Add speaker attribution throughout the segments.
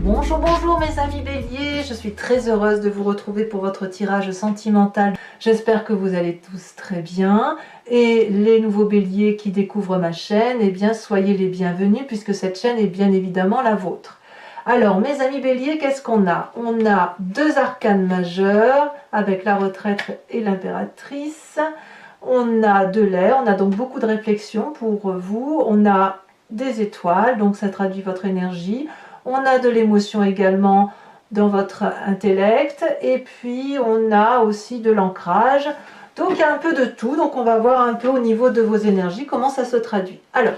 Speaker 1: Bonjour, bonjour mes amis béliers, je suis très heureuse de vous retrouver pour votre tirage sentimental. J'espère que vous allez tous très bien. Et les nouveaux béliers qui découvrent ma chaîne, eh bien soyez les bienvenus puisque cette chaîne est bien évidemment la vôtre. Alors mes amis béliers, qu'est-ce qu'on a? On a deux arcanes majeurs avec la retraite et l'impératrice. On a de l'air, on a donc beaucoup de réflexion pour vous. On a des étoiles, donc ça traduit votre énergie. On a de l'émotion également dans votre intellect. Et puis on a aussi de l'ancrage. Donc il y a un peu de tout. Donc on va voir un peu au niveau de vos énergies comment ça se traduit. Alors,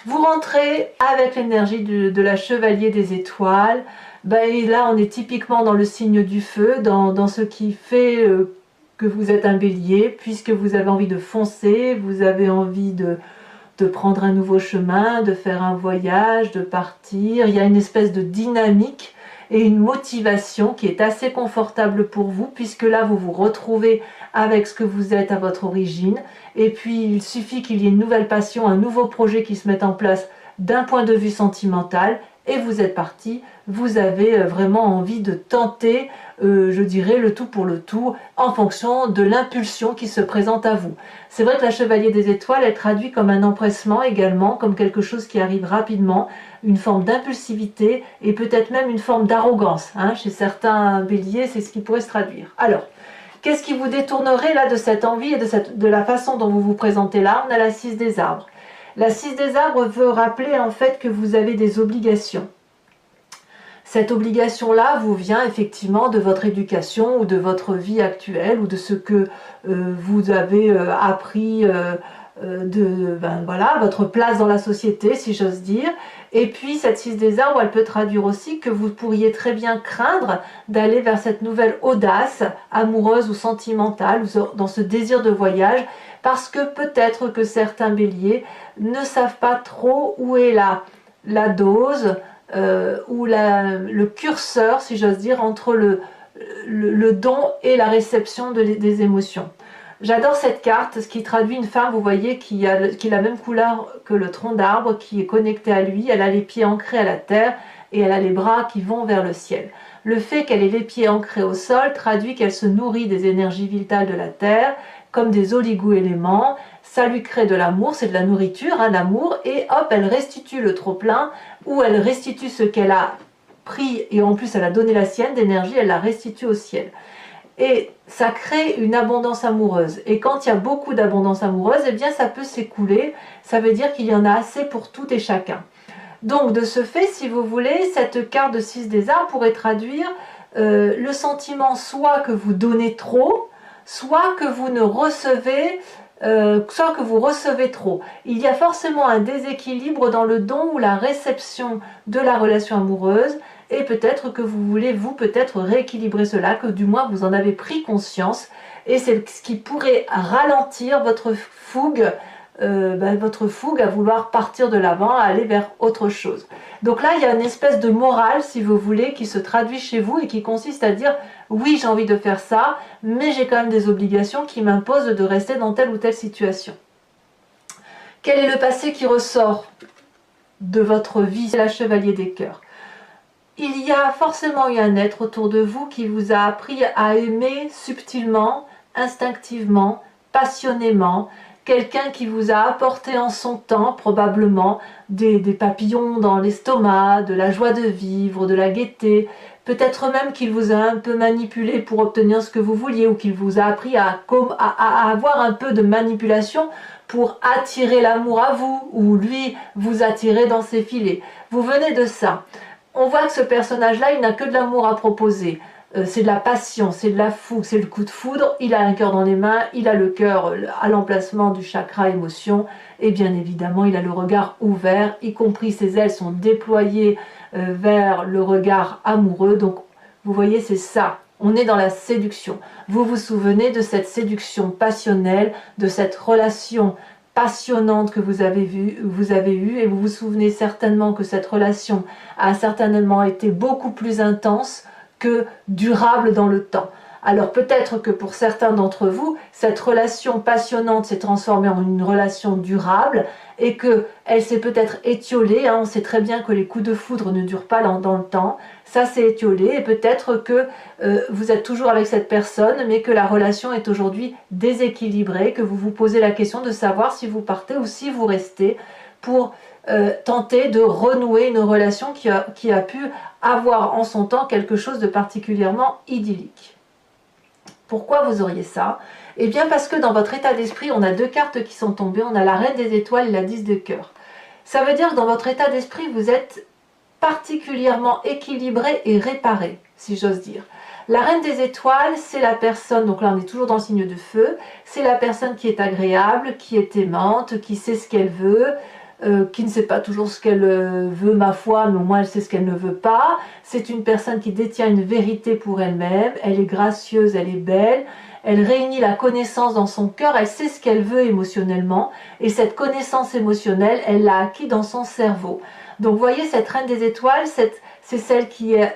Speaker 1: vous rentrez avec l'énergie de la chevalier des étoiles. Et là on est typiquement dans le signe du feu, dans ce qui fait que vous êtes un bélier, puisque vous avez envie de foncer, vous avez envie de prendre un nouveau chemin, de faire un voyage, de partir. Il y a une espèce de dynamique et une motivation qui est assez confortable pour vous, puisque là vous vous retrouvez avec ce que vous êtes à votre origine. Et puis il suffit qu'il y ait une nouvelle passion, un nouveau projet qui se mette en place d'un point de vue sentimental, et vous êtes parti. Vous avez vraiment envie de tenter, je dirais, le tout pour le tout, en fonction de l'impulsion qui se présente à vous. C'est vrai que la chevalier des étoiles, elle traduit comme un empressement également, comme quelque chose qui arrive rapidement, une forme d'impulsivité et peut-être même une forme d'arrogance. Chez certains béliers, c'est ce qui pourrait se traduire. Alors, qu'est-ce qui vous détournerait là de cette envie et de la façon dont vous vous présentez là? On a la 6 des arbres. La 6 des arbres veut rappeler en fait que vous avez des obligations. Cette obligation-là vous vient effectivement de votre éducation ou de votre vie actuelle ou de ce que vous avez appris votre place dans la société, si j'ose dire. Et puis cette 6 des arbres, elle peut traduire aussi que vous pourriez très bien craindre d'aller vers cette nouvelle audace amoureuse ou sentimentale, ou dans ce désir de voyage, parce que peut-être que certains béliers ne savent pas trop où est la dose, ou le curseur, si j'ose dire, entre le don et la réception des émotions. J'adore cette carte, ce qui traduit une femme, vous voyez, qui a la même couleur que le tronc d'arbre, qui est connectée à lui. Elle a les pieds ancrés à la terre et elle a les bras qui vont vers le ciel. Le fait qu'elle ait les pieds ancrés au sol traduit qu'elle se nourrit des énergies vitales de la terre, comme des oligo-éléments. Ça lui crée de l'amour, c'est de la nourriture, l'amour, et hop, elle restitue le trop-plein, ou elle restitue ce qu'elle a pris, et en plus elle a donné la sienne d'énergie, elle la restitue au ciel. Et ça crée une abondance amoureuse. Et quand il y a beaucoup d'abondance amoureuse, eh bien ça peut s'écouler, ça veut dire qu'il y en a assez pour tout et chacun. Donc de ce fait, si vous voulez, cette carte de 6 des arbres pourrait traduire le sentiment soit que vous donnez trop, soit que vous ne recevez, soit que vous recevez trop. Il y a forcément un déséquilibre dans le don ou la réception de la relation amoureuse, et peut-être que vous voulez, vous, peut-être rééquilibrer cela, que du moins vous en avez pris conscience, et c'est ce qui pourrait ralentir votre fougue, à vouloir partir de l'avant, à aller vers autre chose. Donc là, il y a une espèce de morale, si vous voulez, qui se traduit chez vous et qui consiste à dire « oui, j'ai envie de faire ça, mais j'ai quand même des obligations qui m'imposent de rester dans telle ou telle situation ». Quel est le passé qui ressort de votre vie? C'est la chevalier des cœurs. Il y a forcément eu un être autour de vous qui vous a appris à aimer subtilement, instinctivement, passionnément, quelqu'un qui vous a apporté en son temps probablement des papillons dans l'estomac, de la joie de vivre, de la gaieté, peut-être même qu'il vous a un peu manipulé pour obtenir ce que vous vouliez, ou qu'il vous a appris à avoir un peu de manipulation pour attirer l'amour à vous, ou lui vous attirer dans ses filets. Vous venez de ça. On voit que ce personnage-là, il n'a que de l'amour à proposer. C'est de la passion, c'est de la fougue, c'est le coup de foudre. Il a un cœur dans les mains, il a le cœur à l'emplacement du chakra émotion, et bien évidemment, il a le regard ouvert, y compris ses ailes sont déployées vers le regard amoureux. Donc, vous voyez, c'est ça. On est dans la séduction. Vous vous souvenez de cette séduction passionnelle, de cette relation passionnante que vous avez eue, et vous vous souvenez certainement que cette relation a certainement été beaucoup plus intense que durable dans le temps. Alors peut-être que pour certains d'entre vous, cette relation passionnante s'est transformée en une relation durable et qu'elle s'est peut-être étiolée. Hein. On sait très bien que les coups de foudre ne durent pas dans le temps. Ça s'est étiolé et peut-être que vous êtes toujours avec cette personne, mais que la relation est aujourd'hui déséquilibrée, que vous vous posez la question de savoir si vous partez ou si vous restez pour tenter de renouer une relation qui a pu avoir en son temps quelque chose de particulièrement idyllique. Pourquoi vous auriez ça? Eh bien parce que dans votre état d'esprit, on a deux cartes qui sont tombées, on a la reine des étoiles et la 10 de cœur. Ça veut dire que dans votre état d'esprit, vous êtes particulièrement équilibré et réparé, si j'ose dire. La reine des étoiles, c'est la personne, donc là on est toujours dans le signe de feu, c'est la personne qui est agréable, qui est aimante, qui sait ce qu'elle veut, qui ne sait pas toujours ce qu'elle veut, ma foi, mais au moins elle sait ce qu'elle ne veut pas. C'est une personne qui détient une vérité pour elle-même, elle est gracieuse, elle est belle, elle réunit la connaissance dans son cœur, elle sait ce qu'elle veut émotionnellement, et cette connaissance émotionnelle, elle l'a acquis dans son cerveau. Donc vous voyez, cette reine des étoiles, c'est celle qui a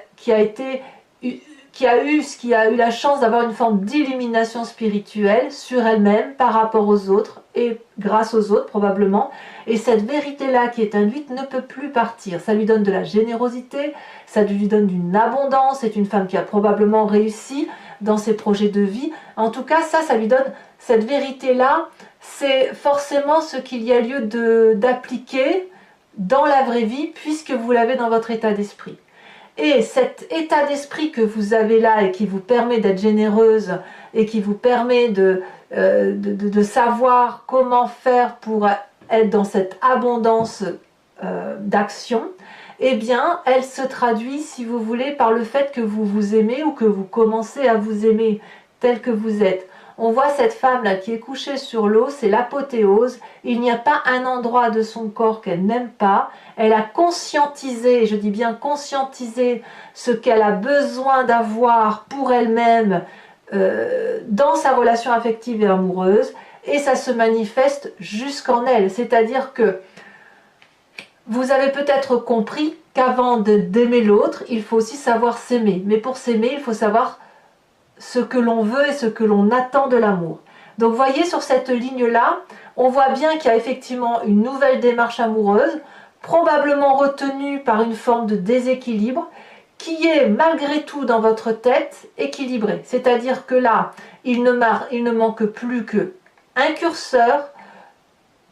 Speaker 1: eu la chance d'avoir une forme d'illumination spirituelle sur elle-même par rapport aux autres et grâce aux autres probablement. Et cette vérité-là qui est induite ne peut plus partir. Ça lui donne de la générosité, ça lui donne une abondance. C'est une femme qui a probablement réussi dans ses projets de vie. En tout cas, ça lui donne cette vérité-là. C'est forcément ce qu'il y a lieu d'appliquer dans la vraie vie puisque vous l'avez dans votre état d'esprit. Et cet état d'esprit que vous avez là et qui vous permet d'être généreuse et qui vous permet de savoir comment faire pour être dans cette abondance d'action, eh bien, elle se traduit, si vous voulez, par le fait que vous vous aimez ou que vous commencez à vous aimer tel que vous êtes. On voit cette femme-là qui est couchée sur l'eau, c'est l'apothéose. Il n'y a pas un endroit de son corps qu'elle n'aime pas. Elle a conscientisé, et je dis bien conscientisé, ce qu'elle a besoin d'avoir pour elle-même dans sa relation affective et amoureuse. Et ça se manifeste jusqu'en elle. C'est-à-dire que vous avez peut-être compris qu'avant d'aimer l'autre, il faut aussi savoir s'aimer. Mais pour s'aimer, il faut savoir ce que l'on veut et ce que l'on attend de l'amour. Donc vous voyez, sur cette ligne-là, on voit bien qu'il y a effectivement une nouvelle démarche amoureuse, probablement retenue par une forme de déséquilibre, qui est malgré tout dans votre tête équilibrée. C'est-à-dire que là, il ne manque plus qu'un curseur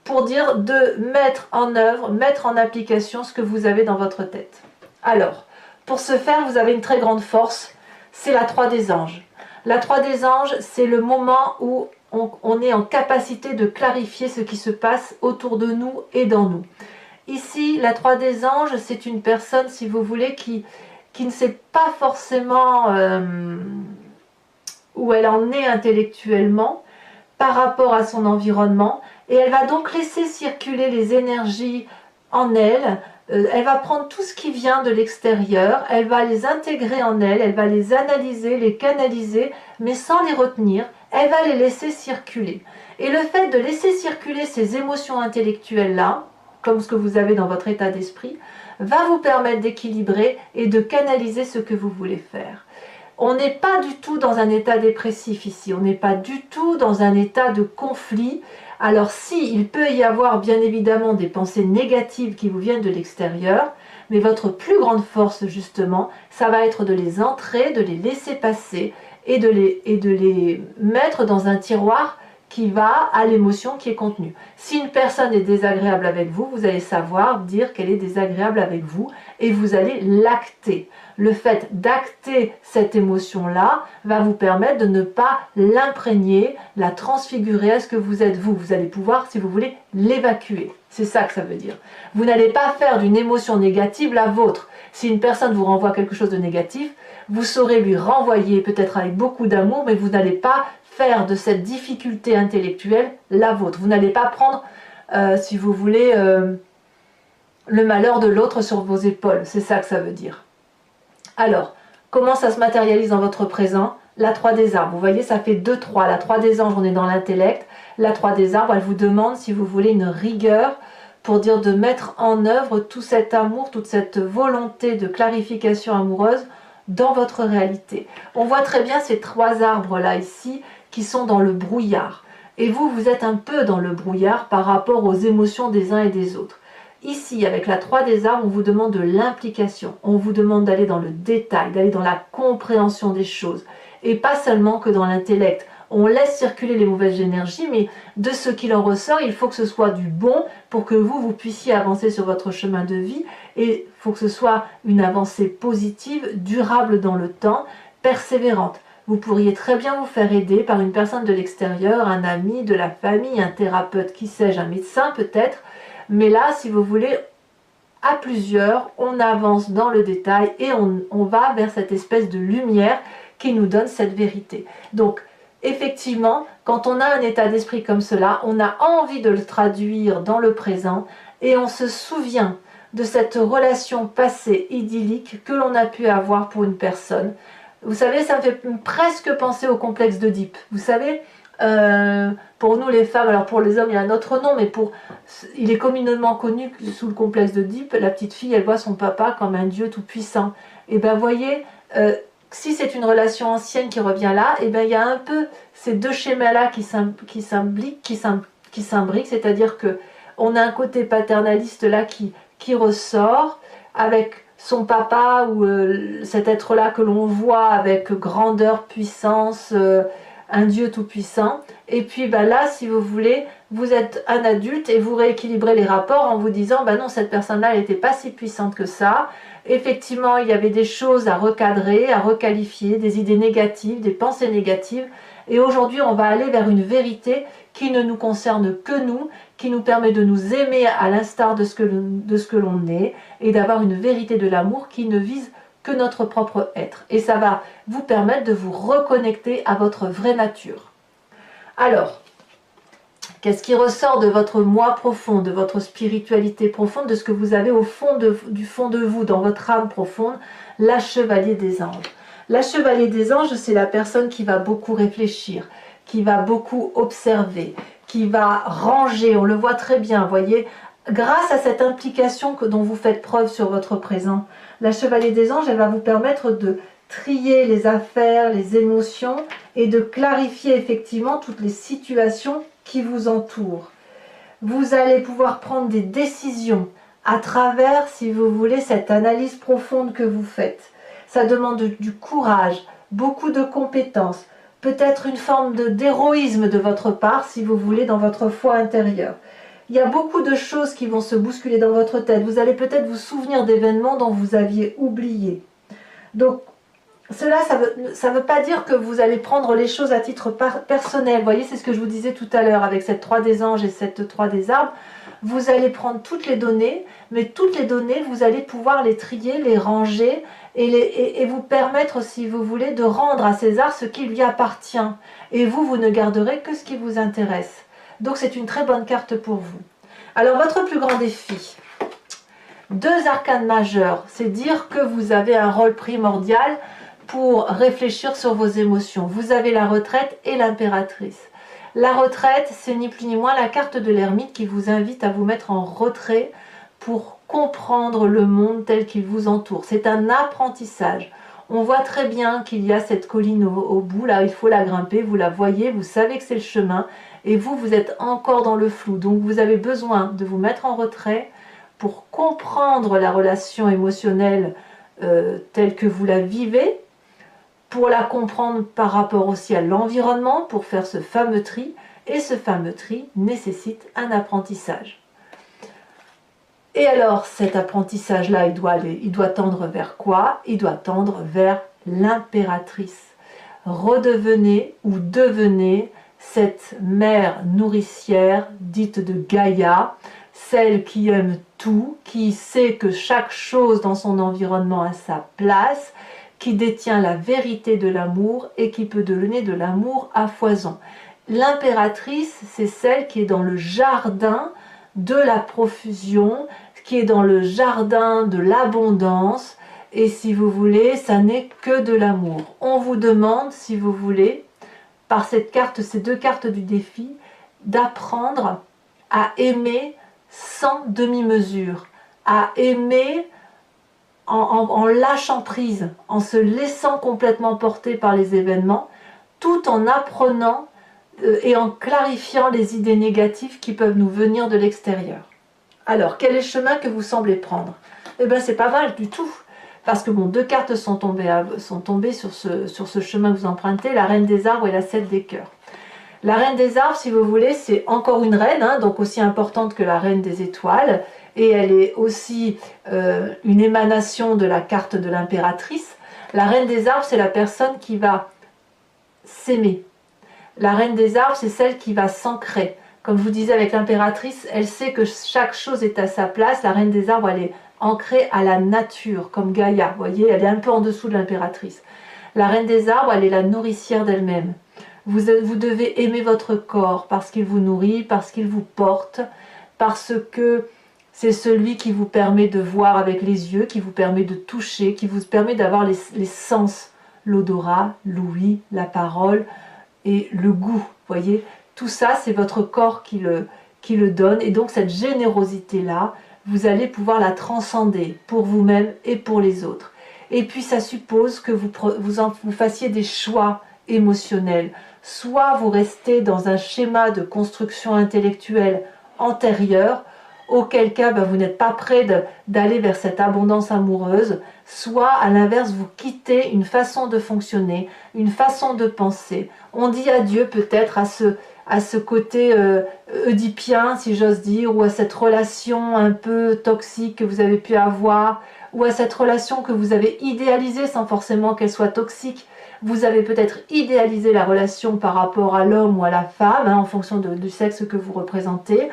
Speaker 1: pour dire de mettre en œuvre, mettre en application ce que vous avez dans votre tête. Alors, pour ce faire, vous avez une très grande force, c'est la 3 des anges. La 3 des anges, c'est le moment où on est en capacité de clarifier ce qui se passe autour de nous et dans nous. Ici, la 3 des anges, c'est une personne, si vous voulez, qui ne sait pas forcément où elle en est intellectuellement par rapport à son environnement, et elle va donc laisser circuler les énergies en elle. Elle va prendre tout ce qui vient de l'extérieur, elle va les intégrer en elle, elle va les analyser, les canaliser, mais sans les retenir, elle va les laisser circuler. Et le fait de laisser circuler ces émotions intellectuelles-là, comme ce que vous avez dans votre état d'esprit, va vous permettre d'équilibrer et de canaliser ce que vous voulez faire. On n'est pas du tout dans un état dépressif ici, on n'est pas du tout dans un état de conflit. Alors si, il peut y avoir bien évidemment des pensées négatives qui vous viennent de l'extérieur, mais votre plus grande force justement, ça va être de les entrer, de les laisser passer et de les mettre dans un tiroir qui va à l'émotion qui est contenue. Si une personne est désagréable avec vous, vous allez savoir dire qu'elle est désagréable avec vous et vous allez l'acter. Le fait d'acter cette émotion-là va vous permettre de ne pas l'imprégner, la transfigurer à ce que vous êtes vous. Vous allez pouvoir, si vous voulez, l'évacuer. C'est ça que ça veut dire. Vous n'allez pas faire d'une émotion négative la vôtre. Si une personne vous renvoie quelque chose de négatif, vous saurez lui renvoyer peut-être avec beaucoup d'amour, mais vous n'allez pas faire de cette difficulté intellectuelle la vôtre. Vous n'allez pas prendre, si vous voulez, le malheur de l'autre sur vos épaules. C'est ça que ça veut dire. Alors, comment ça se matérialise dans votre présent? La 3 des arbres. Vous voyez, ça fait 2-3. La 3 des anges, on est dans l'intellect. La 3 des arbres, elle vous demande, si vous voulez, une rigueur pour dire de mettre en œuvre tout cet amour, toute cette volonté de clarification amoureuse dans votre réalité. On voit très bien ces 3 arbres là ici qui sont dans le brouillard. Et vous, vous êtes un peu dans le brouillard par rapport aux émotions des uns et des autres. Ici, avec la 3 des arbres, on vous demande de l'implication. On vous demande d'aller dans le détail, d'aller dans la compréhension des choses. Et pas seulement que dans l'intellect. On laisse circuler les mauvaises énergies, mais de ce qu'il en ressort, il faut que ce soit du bon pour que vous puissiez avancer sur votre chemin de vie. Et il faut que ce soit une avancée positive, durable dans le temps, persévérante. Vous pourriez très bien vous faire aider par une personne de l'extérieur, un ami, de la famille, un thérapeute, qui sais-je, un médecin peut-être. Mais là, si vous voulez, à plusieurs, on avance dans le détail et on va vers cette espèce de lumière qui nous donne cette vérité. Donc, effectivement, quand on a un état d'esprit comme cela, on a envie de le traduire dans le présent et on se souvient de cette relation passée idyllique que l'on a pu avoir pour une personne. Vous savez, ça me fait presque penser au complexe d'Oedipe. Vous savez, pour nous les femmes, alors pour les hommes il y a un autre nom, mais il est communément connu sous le complexe d'Oedipe, la petite fille elle voit son papa comme un dieu tout puissant. Et bien voyez, si c'est une relation ancienne qui revient là, et bien il y a un peu ces 2 schémas là qui s'imbriquent, c'est-à-dire que on a un côté paternaliste là qui ressort avec son papa ou cet être-là que l'on voit avec grandeur, puissance, un Dieu tout-puissant. Et puis là, si vous voulez, vous êtes un adulte et vous rééquilibrez les rapports en vous disant, non, cette personne-là, elle n'était pas si puissante que ça. Effectivement, il y avait des choses à recadrer, à requalifier, des idées négatives, des pensées négatives. Et aujourd'hui, on va aller vers une vérité qui ne nous concerne que nous, qui nous permet de nous aimer à l'instar de ce que l'on est et d'avoir une vérité de l'amour qui ne vise que notre propre être. Et ça va vous permettre de vous reconnecter à votre vraie nature. Alors, qu'est-ce qui ressort de votre moi profond, de votre spiritualité profonde, de ce que vous avez au fond du fond de vous, dans votre âme profonde? La chevalier des anges. La chevalier des anges, c'est la personne qui va beaucoup réfléchir, qui va beaucoup observer, qui va ranger, on le voit très bien, voyez, grâce à cette implication dont vous faites preuve sur votre présent. La chevalier des anges, elle va vous permettre de trier les affaires, les émotions et de clarifier effectivement toutes les situations qui vous entourent. Vous allez pouvoir prendre des décisions à travers, si vous voulez, cette analyse profonde que vous faites. Ça demande du courage, beaucoup de compétences, peut-être une forme d'héroïsme de votre part, si vous voulez, dans votre foi intérieure. Il y a beaucoup de choses qui vont se bousculer dans votre tête. Vous allez peut-être vous souvenir d'événements dont vous aviez oublié. Donc, cela, ça veut pas dire que vous allez prendre les choses à titre personnel. Vous voyez, c'est ce que je vous disais tout à l'heure avec cette 3 des anges et cette 3 des arbres. Vous allez prendre toutes les données, mais toutes les données, vous allez pouvoir les trier, les ranger et vous permettre, si vous voulez, de rendre à César ce qui lui appartient. Et vous ne garderez que ce qui vous intéresse. Donc c'est une très bonne carte pour vous. Alors votre plus grand défi, 2 arcanes majeurs, c'est dire que vous avez un rôle primordial pour réfléchir sur vos émotions. Vous avez la retraite et l'impératrice. La retraite, c'est ni plus ni moins la carte de l'ermite qui vous invite à vous mettre en retrait pour comprendre le monde tel qu'il vous entoure. C'est un apprentissage. On voit très bien qu'il y a cette colline au bout, là il faut la grimper, vous la voyez, vous savez que c'est le chemin, et vous êtes encore dans le flou. Donc vous avez besoin de vous mettre en retrait pour comprendre la relation émotionnelle telle que vous la vivez, pour la comprendre par rapport aussi à l'environnement, pour faire ce fameux tri, et ce fameux tri nécessite un apprentissage. Et alors cet apprentissage-là, il doit tendre vers quoi? Il doit tendre vers l'impératrice. Redevenez ou devenez cette mère nourricière dite de Gaïa, celle qui aime tout, qui sait que chaque chose dans son environnement a sa place, qui détient la vérité de l'amour et qui peut donner de l'amour à foison. L'impératrice, c'est celle qui est dans le jardin de la profusion, qui est dans le jardin de l'abondance, et si vous voulez, ça n'est que de l'amour. On vous demande, si vous voulez, par cette carte, ces 2 cartes du défi, d'apprendre à aimer sans demi-mesure, à aimer en lâchant prise, en se laissant complètement porter par les événements, tout en apprenant et en clarifiant les idées négatives qui peuvent nous venir de l'extérieur. Alors, quel est le chemin que vous semblez prendre? Eh bien, c'est pas mal du tout. Parce que bon, deux cartes sont tombées sur ce chemin que vous empruntez, la Reine des Arbres et la 7 des Cœurs. La Reine des Arbres, si vous voulez, c'est encore une reine, hein, donc aussi importante que la Reine des Étoiles, et elle est aussi une émanation de la carte de l'impératrice. La Reine des Arbres, c'est la personne qui va s'aimer. La Reine des Arbres, c'est celle qui va s'ancrer. Comme je vous disais avec l'impératrice, elle sait que chaque chose est à sa place. La Reine des Arbres, elle est ancrée à la nature, comme Gaïa. Vous voyez, elle est un peu en dessous de l'impératrice. La Reine des Arbres, elle est la nourricière d'elle-même. Vous devez aimer votre corps parce qu'il vous nourrit, parce qu'il vous porte, parce que c'est celui qui vous permet de voir avec les yeux, qui vous permet de toucher, qui vous permet d'avoir les sens, l'odorat, l'ouïe, la parole et le goût. Voyez, tout ça, c'est votre corps qui le donne. Et donc, cette générosité-là, vous allez pouvoir la transcender pour vous-même et pour les autres. Et puis, ça suppose que vous fassiez des choix émotionnels. Soit vous restez dans un schéma de construction intellectuelle antérieure, auquel cas vous n'êtes pas prêt d'aller vers cette abondance amoureuse, soit à l'inverse vous quittez une façon de fonctionner, une façon de penser. On dit adieu peut-être à ce côté oedipien, si j'ose dire, ou à cette relation un peu toxique que vous avez pu avoir, ou à cette relation que vous avez idéalisée sans forcément qu'elle soit toxique. Vous avez peut-être idéalisé la relation par rapport à l'homme ou à la femme, hein, en fonction du sexe que vous représentez.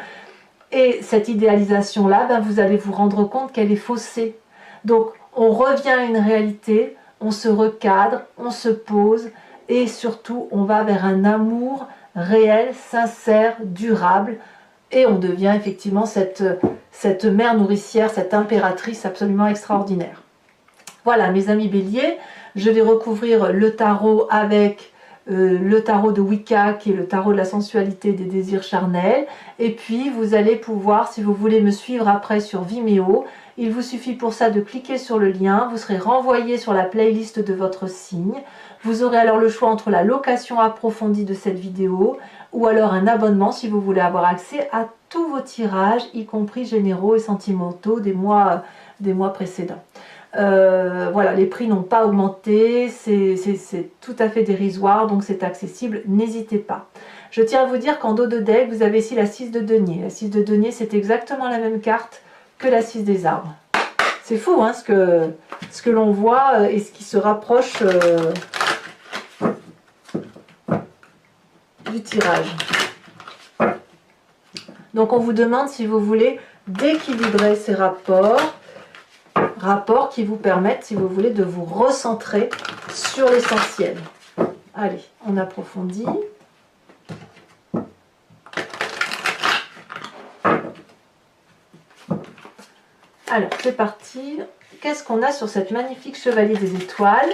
Speaker 1: Et cette idéalisation-là, vous allez vous rendre compte qu'elle est faussée. Donc, on revient à une réalité, on se recadre, on se pose, et surtout, on va vers un amour réel, sincère, durable, et on devient effectivement cette mère nourricière, cette impératrice absolument extraordinaire. Voilà, mes amis béliers, je vais recouvrir le tarot avec le tarot de Wicca, qui est le tarot de la sensualité et des désirs charnels. Et puis, vous allez pouvoir, si vous voulez me suivre après sur Vimeo, il vous suffit pour ça de cliquer sur le lien. Vous serez renvoyé sur la playlist de votre signe. Vous aurez alors le choix entre la location approfondie de cette vidéo ou alors un abonnement si vous voulez avoir accès à tous vos tirages, y compris généraux et sentimentaux des mois précédents. Voilà, les prix n'ont pas augmenté, c'est tout à fait dérisoire, donc c'est accessible, n'hésitez pas. Je tiens à vous dire qu'en dos de deck, vous avez ici la 6 de denier. La 6 de denier, c'est exactement la même carte que la 6 des arbres. C'est fou, hein, ce que l'on voit et ce qui se rapproche du tirage. Donc on vous demande si vous voulez d'équilibrer ces rapports qui vous permettent, si vous voulez, de vous recentrer sur l'essentiel. Allez, on approfondit. Alors, c'est parti. Qu'est-ce qu'on a sur cette magnifique chevalier des étoiles,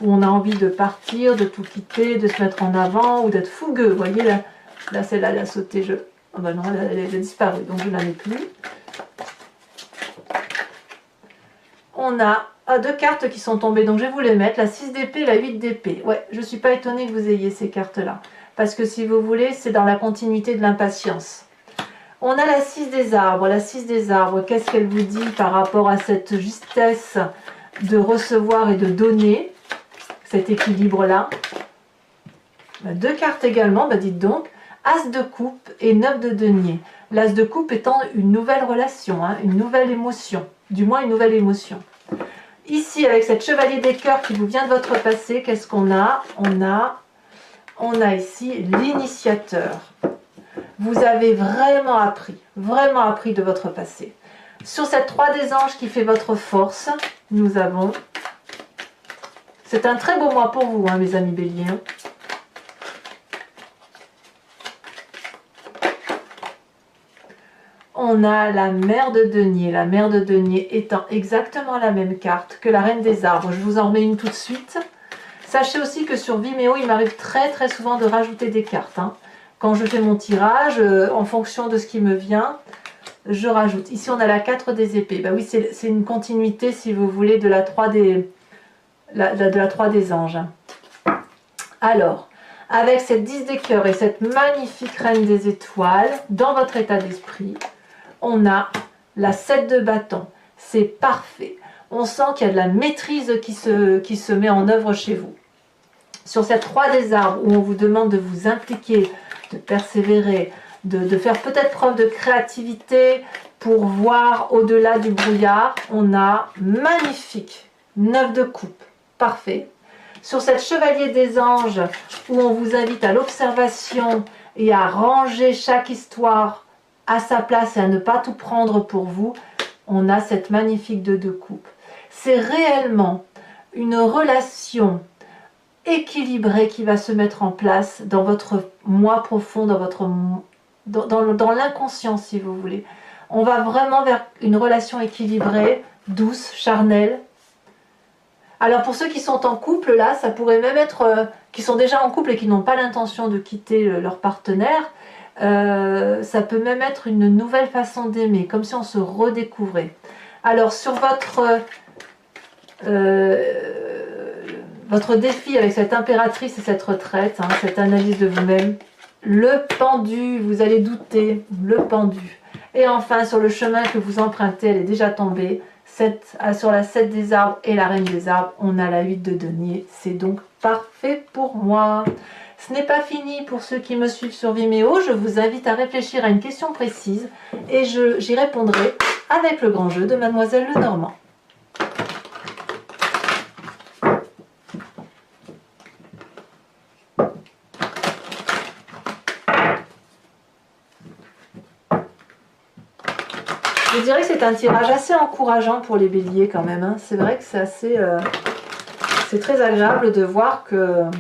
Speaker 1: où on a envie de partir, de tout quitter, de se mettre en avant, ou d'être fougueux. Vous voyez, là celle-là, elle a sauté. Oh ben non, elle a disparu, donc je ne la mets plus. On a deux cartes qui sont tombées, donc je vais vous les mettre, la 6 d'épée et la 8 d'épée. Ouais, je ne suis pas étonnée que vous ayez ces cartes-là, parce que si vous voulez, c'est dans la continuité de l'impatience. On a la 6 des arbres. La 6 des arbres, qu'est-ce qu'elle vous dit par rapport à cette justesse de recevoir et de donner, cet équilibre-là? Deux cartes également, dites donc, As de coupe et 9 de denier. L'As de coupe étant une nouvelle relation, hein, une nouvelle émotion, du moins une nouvelle émotion. Ici, avec cette chevalier des cœurs qui vous vient de votre passé, qu'est-ce qu'on a? On a ici l'initiateur. Vous avez vraiment appris de votre passé. Sur cette 3 des anges qui fait votre force, nous avons... C'est un très beau mois pour vous, hein, mes amis béliers. On a la mère de denier. La mère de denier étant exactement la même carte que la reine des arbres. Je vous en remets une tout de suite. Sachez aussi que sur Vimeo, il m'arrive très souvent de rajouter des cartes. Hein. Quand je fais mon tirage, en fonction de ce qui me vient, je rajoute. Ici, on a la 4 des épées. Bah oui, c'est une continuité, si vous voulez, de la 3 des, de la 3 des anges. Alors, avec cette 10 des cœurs et cette magnifique reine des étoiles, dans votre état d'esprit, on a la 7 de bâton. C'est parfait. On sent qu'il y a de la maîtrise qui se met en œuvre chez vous. Sur cette 3 des arbres, où on vous demande de vous impliquer, de persévérer, de faire peut-être preuve de créativité pour voir au-delà du brouillard, on a magnifique 9 de coupe. Parfait. Sur cette chevalier des anges, où on vous invite à l'observation et à ranger chaque histoire à sa place et à ne pas tout prendre pour vous, on a cette magnifique 2 de coupe. C'est réellement une relation équilibrée qui va se mettre en place dans votre moi profond, dans l'inconscient, si vous voulez. On va vraiment vers une relation équilibrée, douce, charnelle. Alors pour ceux qui sont en couple, là, ça pourrait même être, qui sont déjà en couple et qui n'ont pas l'intention de quitter leur partenaire, ça peut même être une nouvelle façon d'aimer, comme si on se redécouvrait. Alors sur votre défi avec cette impératrice et cette retraite, hein, cette analyse de vous-même, le pendu, vous allez douter, le pendu. Et enfin, sur le chemin que vous empruntez, elle est déjà tombée. Sur la 7 des arbres et la reine des arbres, on a la 8 de denier. C'est donc parfait pour moi. Ce n'est pas fini pour ceux qui me suivent sur Vimeo. Je vous invite à réfléchir à une question précise et j'y répondrai avec le grand jeu de Mademoiselle Lenormand. Je dirais que c'est un tirage assez encourageant pour les béliers quand même. Hein. C'est vrai que c'est assez... c'est très agréable de voir qu'il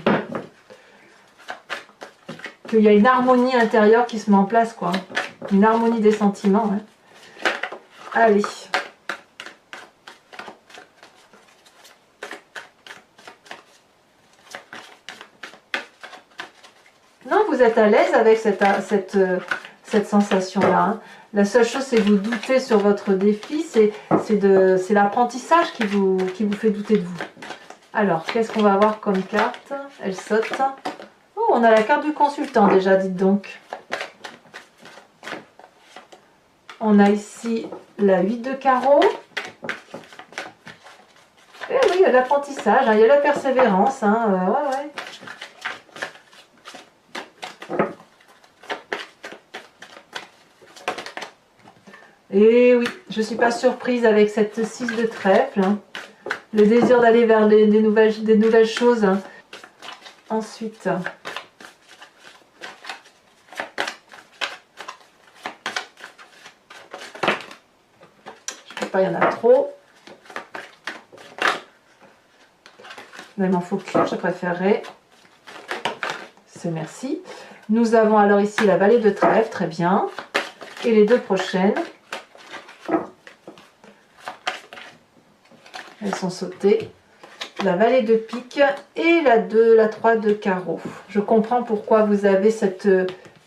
Speaker 1: y a une harmonie intérieure qui se met en place, quoi. Une harmonie des sentiments. Hein. Allez. Non, vous êtes à l'aise avec cette sensation-là. Hein. La seule chose, c'est que vous doutez sur votre défi, c'est l'apprentissage qui vous fait douter de vous. Alors, qu'est-ce qu'on va avoir comme carte? Elle saute. Oh, on a la carte du consultant déjà, dites donc. On a ici la 8 de carreau. Et oui, il y a l'apprentissage, hein, il y a la persévérance. Hein, ouais. Et oui, je ne suis pas surprise avec cette 6 de trèfle. Hein. Le désir d'aller vers des nouvelles choses. Hein. Ensuite, je ne sais pas, il y en a trop. Mais il m'en faut qu'une, je préférerais. C'est merci. Nous avons alors ici la vallée de trèfle, très bien. Et les deux prochaines. Elles sont sautées. La vallée de pique et la 3 de carreau. Je comprends pourquoi vous avez cette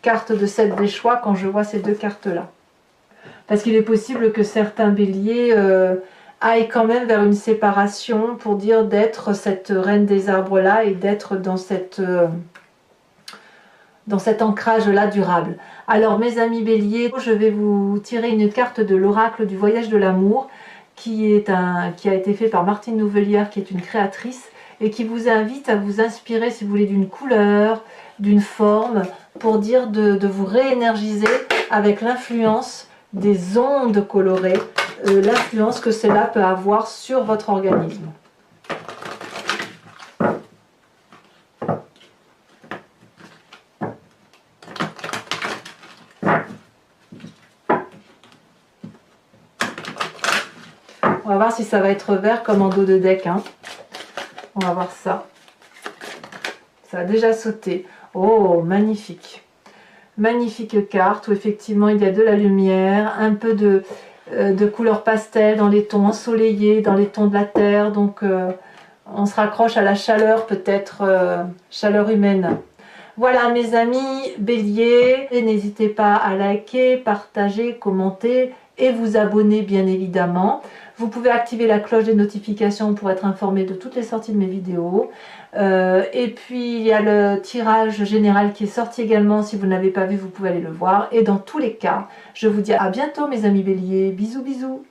Speaker 1: carte de 7 des choix quand je vois ces deux cartes-là. Parce qu'il est possible que certains béliers aillent quand même vers une séparation pour dire d'être cette reine des arbres-là et d'être dans cet ancrage-là durable. Alors mes amis béliers, je vais vous tirer une carte de l'oracle du voyage de l'amour qui a été fait par Martine Nouvelière, qui est une créatrice, et qui vous invite à vous inspirer, si vous voulez, d'une couleur, d'une forme, pour dire de vous réénergiser avec l'influence des ondes colorées, l'influence que cela peut avoir sur votre organisme. On va voir si ça va être vert comme en dos de deck. Hein. On va voir ça. Ça a déjà sauté. Oh, magnifique. Magnifique carte où effectivement il y a de la lumière, un peu de couleur pastel dans les tons ensoleillés, dans les tons de la terre. Donc on se raccroche à la chaleur, peut-être chaleur humaine. Voilà mes amis béliers, et n'hésitez pas à liker, partager, commenter et vous abonner bien évidemment. Vous pouvez activer la cloche des notifications pour être informé de toutes les sorties de mes vidéos. Et puis il y a le tirage général qui est sorti également. Si vous n'avez pas vu, vous pouvez aller le voir. Et dans tous les cas, je vous dis à bientôt mes amis béliers. Bisous bisous.